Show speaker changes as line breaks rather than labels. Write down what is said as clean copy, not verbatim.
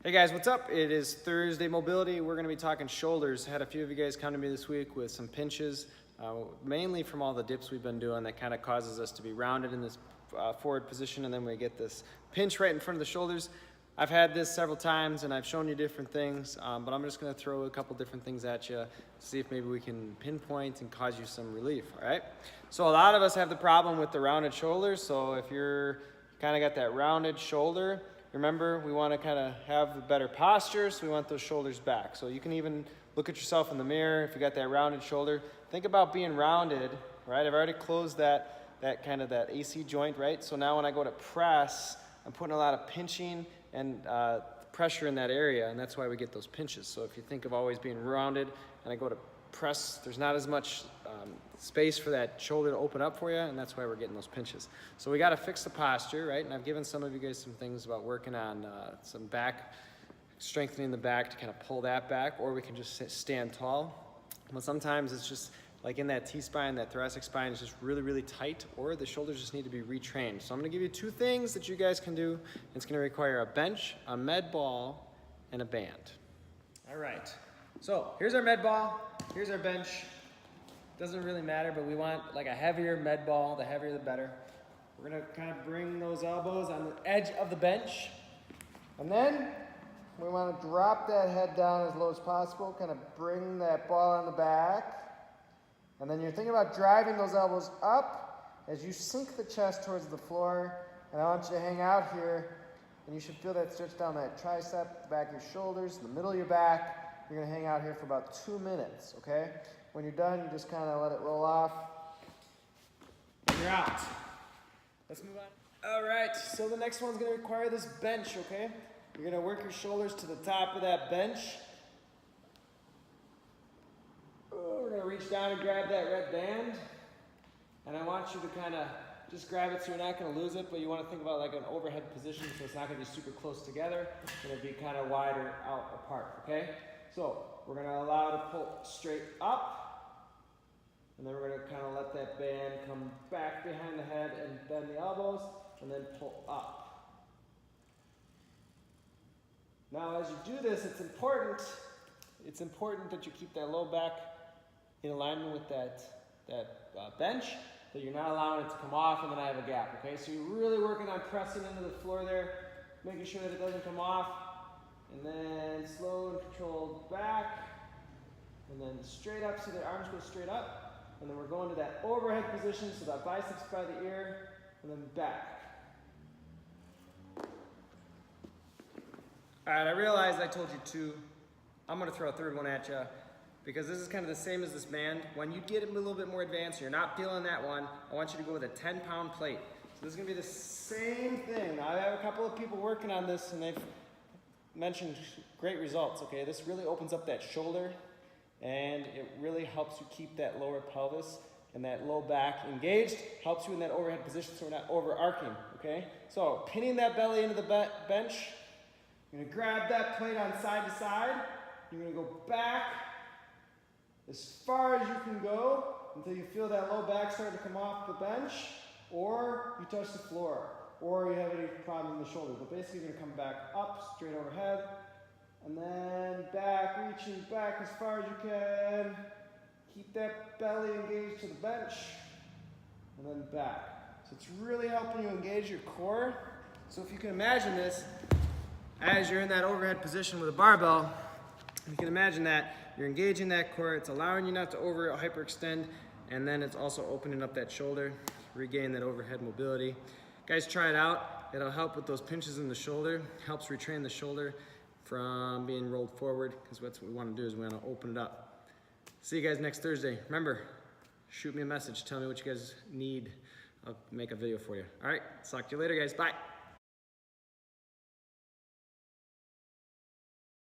Hey guys, what's up? It is Thursday Mobility. We're going to be talking shoulders. Had a few of you guys come to me this week with some pinches, mainly from all the dips we've been doing that kind of causes us to be rounded in this forward position, and then we get this pinch right in front of the shoulders. I've had this several times and I've shown you different things, but I'm just going to throw a couple different things at you to see if maybe we can pinpoint and cause you some relief, all right? So a lot of us have the problem with the rounded shoulders, so if you're kind of got that rounded shoulder, remember, we want to kind of have a better posture, so we want those shoulders back. So you can even look at yourself in the mirror if you got that rounded shoulder. Think about being rounded, right? I've already closed that AC joint, right? So now when I go to press, I'm putting a lot of pinching and pressure in that area, and that's why we get those pinches. So if you think of always being rounded, and I go to press, there's not as much space for that shoulder to open up for you, and that's why we're getting those pinches. So we got to fix the posture, right? And I've given some of you guys some things about working on some back, strengthening the back to kind of pull that back, or we can just stand tall. But sometimes it's just like in that T-spine, that thoracic spine is just really, really tight, or the shoulders just need to be retrained. So I'm going to give you two things that you guys can do. It's going to require a bench, a med ball, and a band. All right. So here's our med ball. Here's our bench. Doesn't really matter, but we want like a heavier med ball. The heavier the better. We're gonna kind of bring those elbows on the edge of the bench. And then we want to drop that head down as low as possible. Kind of bring that ball on the back. And then you're thinking about driving those elbows up as you sink the chest towards the floor. And I want you to hang out here. And you should feel that stretch down that tricep, the back of your shoulders, the middle of your back. You're going to hang out here for about 2 minutes, okay? When you're done, you just kind of let it roll off. And you're out. Let's move on. All right, so the next one's going to require this bench, okay? You're going to work your shoulders to the top of that bench. We're going to reach down and grab that red band. And I want you to kind of just grab it so you're not going to lose it, but you want to think about like an overhead position so it's not going to be super close together. It's going to be kind of wider out apart, okay? So we're going to allow it to pull straight up, and then we're going to kind of let that band come back behind the head and bend the elbows, and then pull up. Now as you do this, it's important that you keep that low back in alignment with that bench, that you're not allowing it to come off and then I have a gap, okay? So you're really working on pressing into the floor there, making sure that it doesn't come off. And then slow and controlled back, and then straight up, so the arms go straight up, and then we're going to that overhead position, so that biceps by the ear, and then back. All right, I realized I told you two. I'm going to throw a third one at you, because this is kind of the same as this band. When you get a little bit more advanced, you're not feeling that one, I want you to go with a 10-pound plate. So this is going to be the same thing. Now, I have a couple of people working on this, and they've mentioned great results, okay? This really opens up that shoulder, and it really helps you keep that lower pelvis and that low back engaged, helps you in that overhead position so we're not overarching, okay? So pinning that belly into the bench, you're gonna grab that plate on side to side, you're gonna go back as far as you can go until you feel that low back start to come off the bench, or you touch the floor, or you have any problem in the shoulder. But basically you're gonna come back up, straight overhead, and then back, reaching back as far as you can. Keep that belly engaged to the bench, and then back. So it's really helping you engage your core. So if you can imagine this, as you're in that overhead position with a barbell, you can imagine that you're engaging that core, it's allowing you not to hyperextend, and then it's also opening up that shoulder, regain that overhead mobility. Guys, try it out. It'll help with those pinches in the shoulder, helps retrain the shoulder from being rolled forward, because what we want to do is we want to open it up. See you guys next Thursday. Remember, shoot me a message. Tell me what you guys need. I'll make a video for you. All right, talk to you later, guys. Bye.